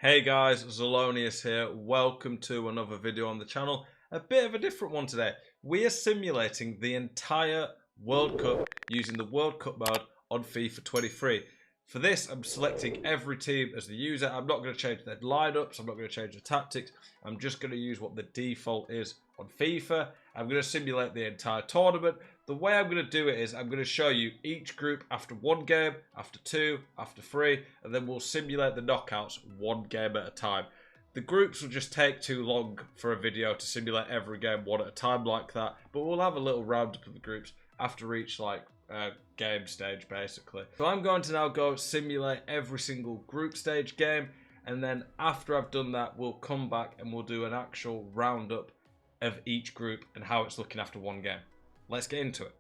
Hey guys, Zelonius here. Welcome to another video on the channel. A bit of a different one today. We are simulating the entire World Cup using the World Cup mode on FIFA 23. For this, I'm selecting every team as the user. I'm not going to change their lineups. I'm not going to change the tactics. I'm just going to use what the default is on FIFA. I'm going to simulate the entire tournament. The way I'm going to do it is I'm going to show you each group after one game, after two, after three, and then we'll simulate the knockouts one game at a time. The groups will just take too long for a video to simulate every game one at a time like that, but we'll have a little roundup of the groups after each game stage basically. So I'm going to now go simulate every single group stage game, and then after I've done that we'll come back and we'll do an actual roundup of each group and how it's looking after one game. Let's get into it.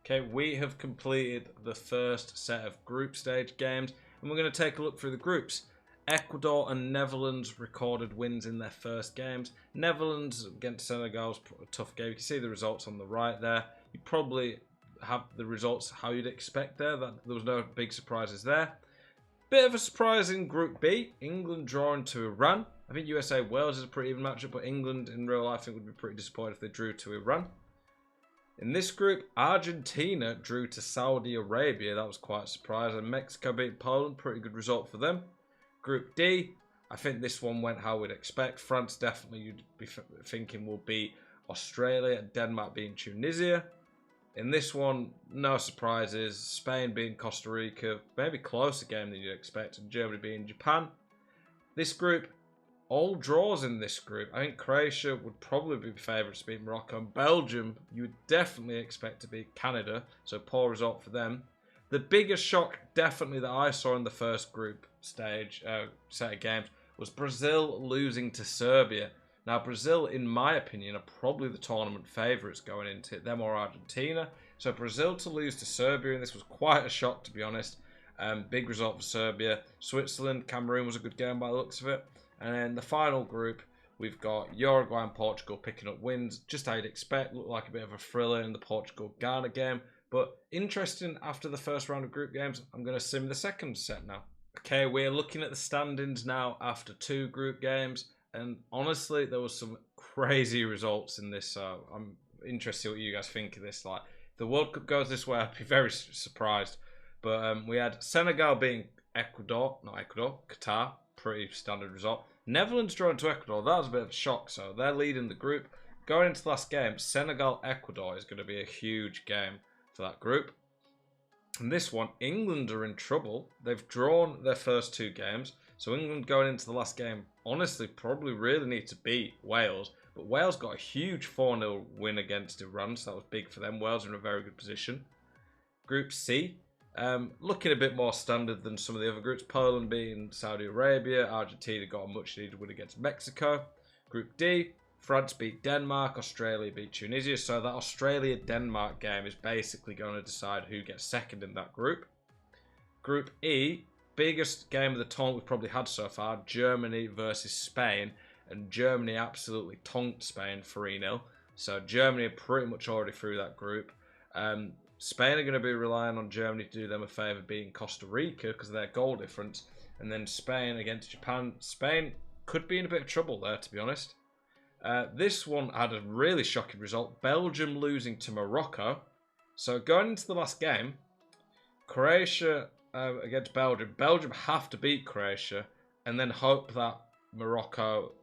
Okay, we have completed the first set of group stage games and we're going to take a look through the groups. Ecuador and Netherlands recorded wins in their first games. Netherlands against Senegal was a tough game. You can see the results on the right there. You probably have the results how you'd expect there. There was no big surprises there. Bit of a surprise in Group B. England drawing to Iran. I think USA-Wales is a pretty even matchup, but England in real life I think would be pretty disappointed if they drew to Iran. In this group, Argentina drew to Saudi Arabia. That was quite a surprise. And Mexico beat Poland. Pretty good result for them. Group D, I think this one went how we'd expect. France definitely you'd be thinking will beat Australia. Denmark beating Tunisia. In this one, no surprises. Spain beating Costa Rica. Maybe closer game than you'd expect. And Germany beating Japan. This group, all draws in this group. I think Croatia would probably be favourites to beat Morocco. And Belgium, you would definitely expect to beat Canada. So poor result for them. The biggest shock, definitely, that I saw in the first group stage set of games was Brazil losing to Serbia. Now, Brazil, in my opinion, are probably the tournament favourites going into it, them or Argentina. So Brazil to lose to Serbia, and this was quite a shock, to be honest. Big result for Serbia. Switzerland, Cameroon was a good game by the looks of it. And then the final group, we've got Uruguay and Portugal picking up wins, just how you'd expect. Looked like a bit of a thriller in the Portugal-Ghana game. But interesting, after the first round of group games, I'm going to sim the second set now. Okay, we're looking at the standings now after two group games. And honestly, there was some crazy results in this. I'm interested what you guys think of this. Like, if the World Cup goes this way, I'd be very surprised. But we had Senegal beating Qatar. Pretty standard result. Netherlands drawing to Ecuador. That was a bit of a shock. So they're leading the group. Going into the last game, Senegal-Ecuador is going to be a huge game for that group. And this one, England are in trouble. They've drawn their first two games. So England going into the last game, honestly, probably really need to beat Wales. But Wales got a huge 4-0 win against Iran, so that was big for them. Wales are in a very good position. Group C, looking a bit more standard than some of the other groups. Poland beating Saudi Arabia. Argentina got a much needed win against Mexico. Group D, France beat Denmark. Australia beat Tunisia. So that Australia-Denmark game is basically going to decide who gets second in that group. Group E, biggest game of the tournament we've probably had so far. Germany versus Spain. And Germany absolutely tonked Spain 3-0. So Germany are pretty much already through that group. Spain are going to be relying on Germany to do them a favour beating Costa Rica because of their goal difference. And then Spain against Japan. Spain could be in a bit of trouble there, to be honest. This one had a really shocking result. Belgium losing to Morocco. So going into the last game, Croatia against Belgium. Belgium have to beat Croatia and then hope that Morocco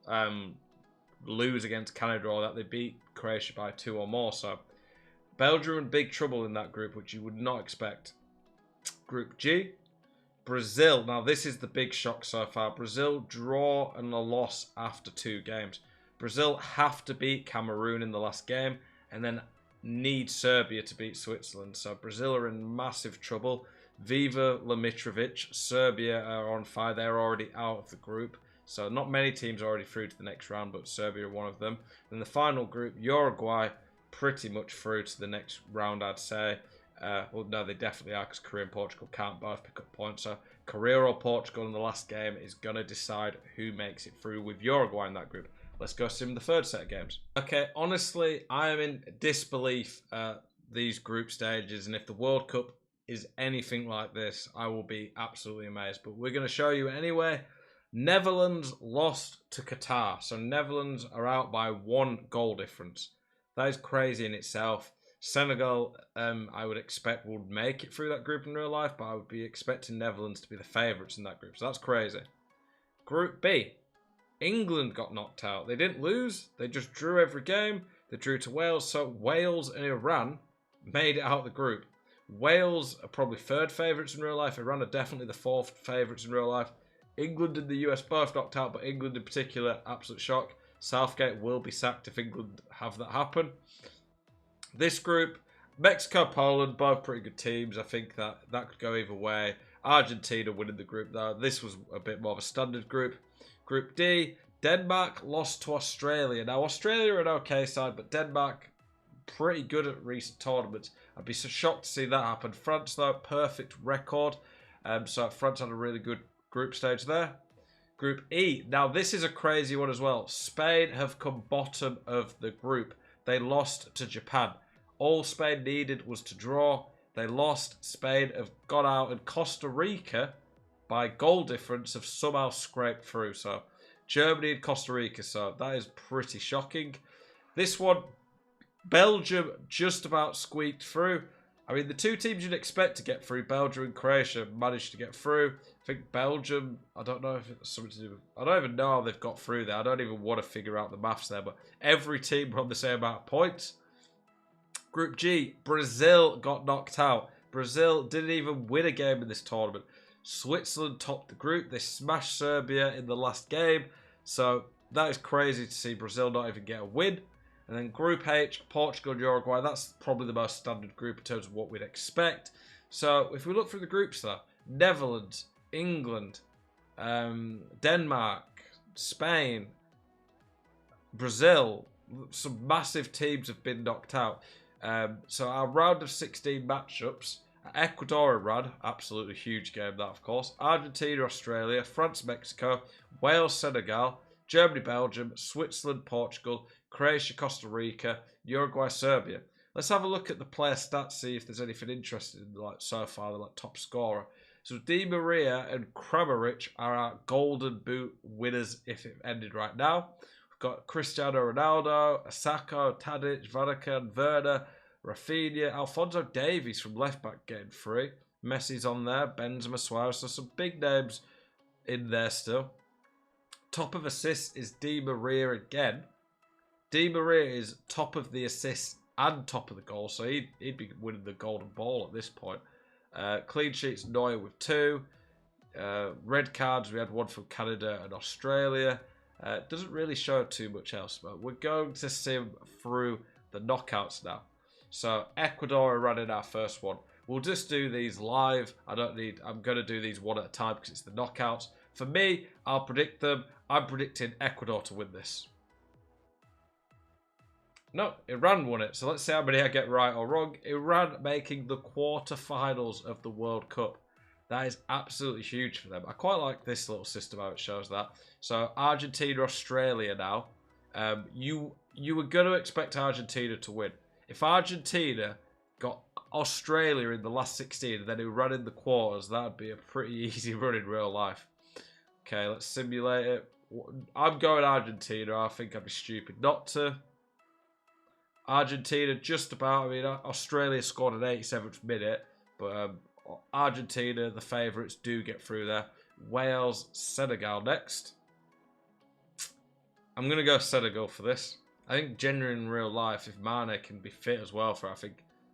lose against Canada or that they beat Croatia by 2 or more. So Belgium in big trouble in that group, which you would not expect. Group G, Brazil. Now, this is the big shock so far. Brazil draw and a loss after two games. Brazil have to beat Cameroon in the last game and then need Serbia to beat Switzerland. So Brazil are in massive trouble. Viva La Mitrovic. Serbia are on fire. They're already out of the group. So not many teams are already through to the next round, but Serbia are one of them. Then the final group, Uruguay, pretty much through to the next round, I'd say. Well, no, they definitely are because Korea and Portugal can't both pick up points. So Korea or Portugal in the last game is going to decide who makes it through with Uruguay in that group. Let's go sim the third set of games. Okay, honestly, I am in disbelief at these group stages. And if the World Cup is anything like this, I will be absolutely amazed. But we're going to show you anyway. Netherlands lost to Qatar. So Netherlands are out by 1 goal difference. That is crazy in itself. Senegal, I would expect, would make it through that group in real life, but I would be expecting Netherlands to be the favourites in that group. So that's crazy. Group B. England got knocked out. They didn't lose. They just drew every game. They drew to Wales. So Wales and Iran made it out of the group. Wales are probably 3rd favourites in real life. Iran are definitely the 4th favourites in real life. England and the US both knocked out, but England in particular, absolute shock. Southgate will be sacked if England have that happen. This group, Mexico, Poland, both pretty good teams. I think that could go either way. Argentina winning the group though. This was a bit more of a standard group. Group D, Denmark lost to Australia. Now Australia are an okay side, but Denmark pretty good at recent tournaments. I'd be so shocked to see that happen. France though, perfect record. So France had a really good group stage there. Group E. Now this is a crazy one as well. Spain have come bottom of the group. They lost to Japan. All Spain needed was to draw. They lost. Spain have got out, and Costa Rica, by goal difference, have somehow scraped through. So Germany and Costa Rica. So that is pretty shocking. This one, Belgium just about squeaked through. I mean, the 2 teams you'd expect to get through, Belgium and Croatia, managed to get through. I think Belgium, I don't know if it's something to do with... I don't even know how they've got through there. I don't even want to figure out the maths there, but every team were on the same amount of points. Group G, Brazil got knocked out. Brazil didn't even win a game in this tournament. Switzerland topped the group. They smashed Serbia in the last game. So that is crazy to see Brazil not even get a win. And then Group H, Portugal and Uruguay. That's probably the most standard group in terms of what we'd expect. So if we look through the groups though, Netherlands, England, Denmark, Spain, Brazil, some massive teams have been knocked out. So our round of 16 matchups, Ecuador, Iran, absolutely huge game that of course. Argentina, Australia, France, Mexico, Wales, Senegal, Germany, Belgium, Switzerland, Portugal, Croatia, Costa Rica, Uruguay, Serbia. Let's have a look at the player stats, see if there's anything interesting in like so far, the like top scorer. So Di Maria and Kramaric are our Golden Boot winners if it ended right now. We've got Cristiano Ronaldo, Asako, Tadic, Vanaken, Werner, Rafinha, Alphonso Davies from left back getting free. Messi's on there, Benzema, Suarez, so some big names in there still. Top of assists is Di Maria again. Di Maria is top of the assists and top of the goal, so he'd be winning the golden ball at this point. Clean sheets, Neuer with 2. Red cards, we had one from Canada and Australia. Doesn't really show too much else, but we're going to sim through the knockouts now. So Ecuador are running our first one. We'll just do these live. I'm going to do these one at a time because it's the knockouts. For me, I'll predict them. I'm predicting Ecuador to win this. No, Iran won it. So let's see how many I get right or wrong. Iran making the quarterfinals of the World Cup. That is absolutely huge for them. I quite like this little system how it shows that. So Argentina, Australia now. You were going to expect Argentina to win. If Argentina got Australia in the last 16 and then Iran in the quarters, that would be a pretty easy run in real life. Okay, let's simulate it. I'm going Argentina. I think I'd be stupid not to. Argentina just about. I mean, Australia scored an 87th minute, but Argentina, the favourites, do get through there. Wales, Senegal next. I'm going to go Senegal for this. I think genuinely in real life, if Mane can be fit as well for, I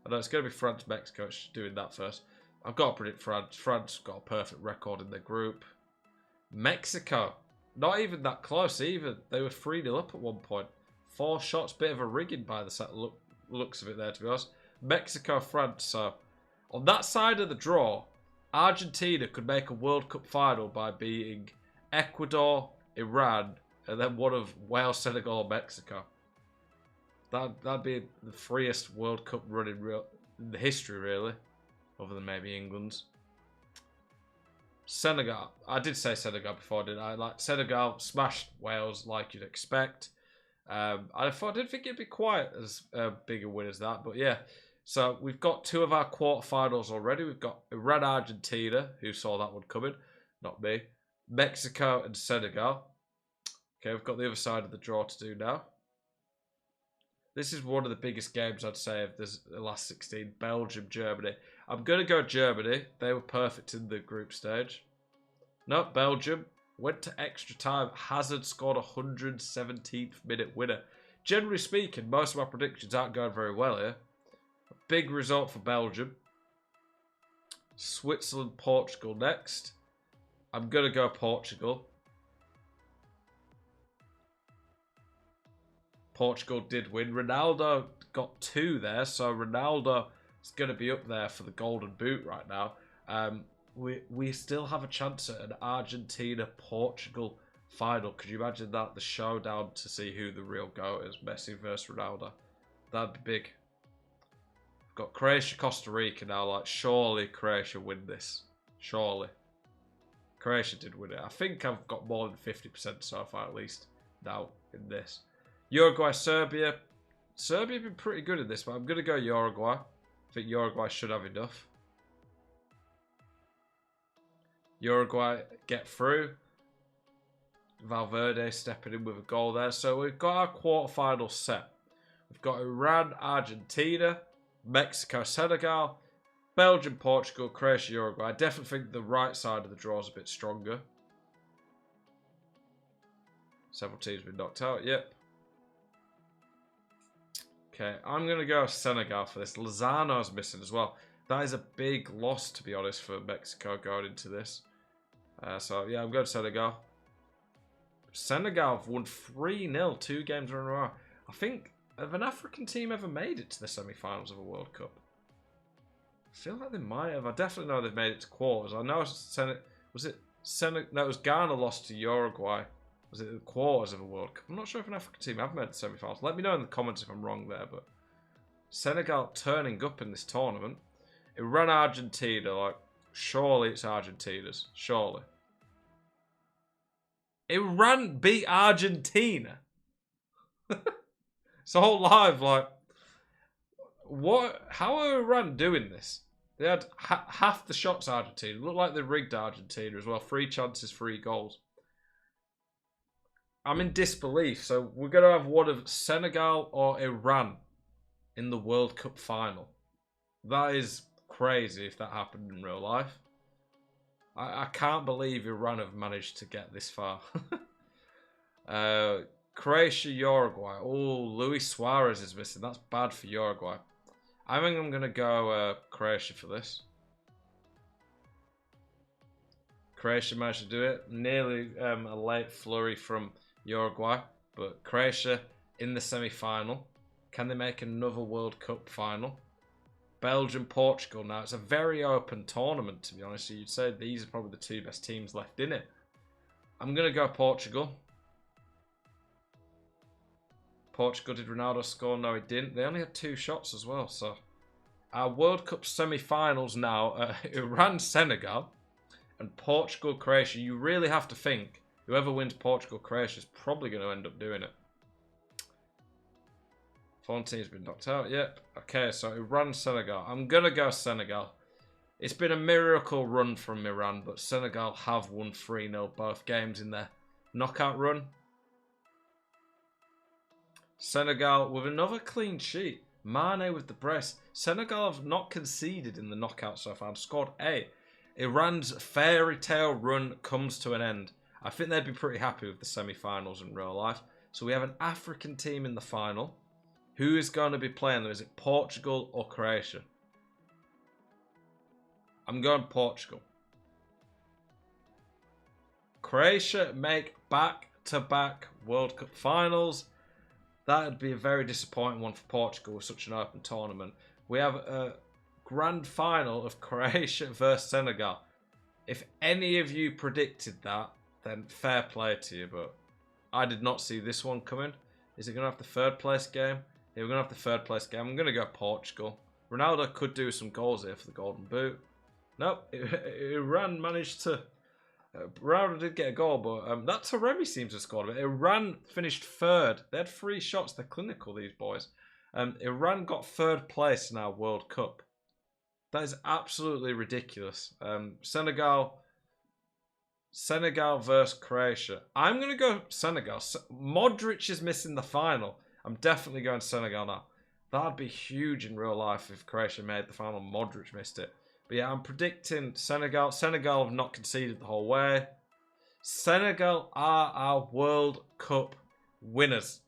know it's going to be France, Mexico. It's doing that first. I've got to predict France. France got a perfect record in their group. Mexico, not even that close either. They were 3-0 up at one point. 4 shots, bit of a rigging by the looks of it there, to be honest. Mexico, France. So, on that side of the draw, Argentina could make a World Cup final by beating Ecuador, Iran, and then one of Wales, Senegal, or Mexico. That'd be the freest World Cup run in the history, really, other than maybe England's. Senegal. I did say Senegal before, didn't I? Like Senegal smashed Wales like you'd expect. I didn't think it'd be quite as big a win as that, but yeah. So we've got 2 of our quarterfinals already. We've got Iran, Argentina, who saw that one coming, not me. Mexico and Senegal. Okay, we've got the other side of the draw to do now. This is one of the biggest games, I'd say, of the last 16. Belgium, Germany. I'm going to go Germany. They were perfect in the group stage. No, Belgium. Went to extra time. Hazard scored a 117th minute winner. Generally speaking, most of my predictions aren't going very well here. A big result for Belgium. Switzerland, Portugal next. I'm going to go Portugal. Portugal did win. Ronaldo got 2 there, so Ronaldo is going to be up there for the golden boot right now. We still have a chance at an Argentina-Portugal final. Could you imagine that? The showdown to see who the real GOAT is. Messi versus Ronaldo. That'd be big. We've got Croatia, Costa Rica now. Like, surely Croatia win this. Surely. Croatia did win it. I think I've got more than 50% so far, at least, now in this. Uruguay, Serbia. Serbia have been pretty good in this, but I'm going to go Uruguay. I think Uruguay should have enough. Uruguay get through. Valverde stepping in with a goal there. So we've got our quarterfinals set. We've got Iran, Argentina, Mexico, Senegal, Belgium, Portugal, Croatia, Uruguay. I definitely think the right side of the draw is a bit stronger. Several teams been knocked out. Yep. Okay, I'm going to go Senegal for this. Lozano's missing as well. That is a big loss, to be honest, for Mexico going into this. So, yeah, I'm going to Senegal. Senegal have won 3-0 2 games in a row. I think, have an African team ever made it to the semi-finals of a World Cup? I feel like they might have. I definitely know they've made it to quarters. I know no, it was Ghana lost to Uruguay. Was it the quarters of a World Cup? I'm not sure if an African team have made the semi-finals. Let me know in the comments if I'm wrong there. But Senegal turning up in this tournament. Iran, Argentina. Like, surely it's Argentina's. Surely. Iran beat Argentina. It's all live. Like, what? How are Iran doing this? They had half the shots Argentina. It looked like they rigged Argentina as well. 3 chances, 3 goals. I'm in disbelief. So we're going to have one of Senegal or Iran in the World Cup final. That is crazy if that happened in real life. I can't believe Iran have managed to get this far. Croatia, Uruguay. Oh, Luis Suarez is missing. That's bad for Uruguay. I think I'm going to go Croatia for this. Croatia managed to do it. Nearly a late flurry from Uruguay. But Croatia in the semi-final. Can they make another World Cup final? Belgium, Portugal. Now, it's a very open tournament, to be honest. So you'd say these are probably the 2 best teams left in it. I'm going to go Portugal. Portugal, did Ronaldo score? No, he didn't. They only had 2 shots as well. So our World Cup semi-finals now, Iran, Senegal, and Portugal, Croatia. You really have to think whoever wins Portugal, Croatia is probably going to end up doing it. Fontaine's been knocked out. Yep. Okay, so Iran, Senegal. I'm going to go Senegal. It's been a miracle run from Iran, but Senegal have won 3-0 both games in their knockout run. Senegal with another clean sheet. Mane with the brace. Senegal have not conceded in the knockout so far. Scored 8. Iran's fairy tale run comes to an end. I think they'd be pretty happy with the semi-finals in real life. So we have an African team in the final. Who is going to be playing them? Is it Portugal or Croatia? I'm going Portugal. Croatia make back-to-back World Cup finals. That would be a very disappointing one for Portugal with such an open tournament. We have a grand final of Croatia versus Senegal. If any of you predicted that, then fair play to you, but I did not see this one coming. Is it going to have the 3rd place game? Yeah, we're going to have the 3rd place game. I'm going to go Portugal. Ronaldo could do some goals here for the golden boot. Nope, Iran managed to... Ronaldo did get a goal, but that Taremi seems to have scored. Iran finished 3rd. They had 3 shots. They're clinical, these boys. Iran got 3rd place in our World Cup. That is absolutely ridiculous. Senegal Senegal versus Croatia. I'm going to go Senegal. Modric is missing the final. I'm definitely going Senegal now. That'd be huge in real life if Croatia made the final and Modric missed it. But yeah, I'm predicting Senegal. Senegal have not conceded the whole way. Senegal are our World Cup winners.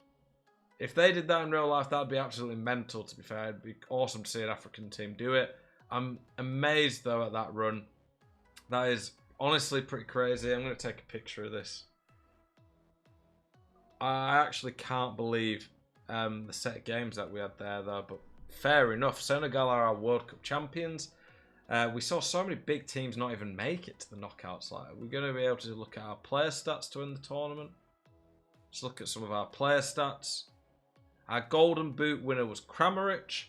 If they did that in real life, that'd be absolutely mental, to be fair. It'd be awesome to see an African team do it. I'm amazed, though, at that run. That is honestly pretty crazy. I'm going to take a picture of this. I actually can't believe the set of games that we had there, though. But fair enough. Senegal are our World Cup champions. We saw so many big teams not even make it to the knockouts. Like, we're going to be able to look at our player stats to win the tournament. Let's look at some of our player stats. Our Golden Boot winner was Kramaric.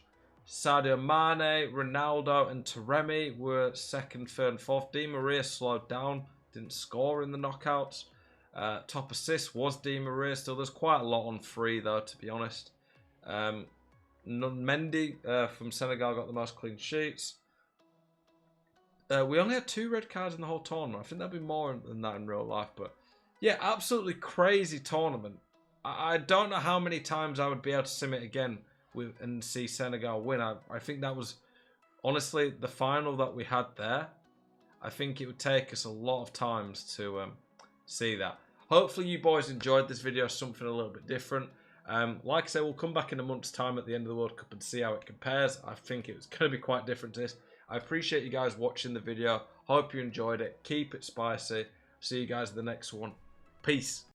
Sadio Mane, Ronaldo and Taremi were 2nd, 3rd and 4th. Di Maria slowed down, didn't score in the knockouts. Top assist was Di Maria still. There's quite a lot on free though, to be honest. Mendy from Senegal got the most clean sheets. We only had 2 red cards in the whole tournament. I think that'd be more than that in real life. But yeah, absolutely crazy tournament. I don't know how many times I would be able to sim it again and see Senegal win. I think that was, honestly, the final that we had there. I think it would take us a lot of times to see that. Hopefully you boys enjoyed this video, something a little bit different. Like I said, we'll come back in a month's time at the end of the World Cup and see how it compares. I think it was going to be quite different to this. I appreciate you guys watching the video. Hope you enjoyed it. Keep it spicy. See you guys in the next one. Peace.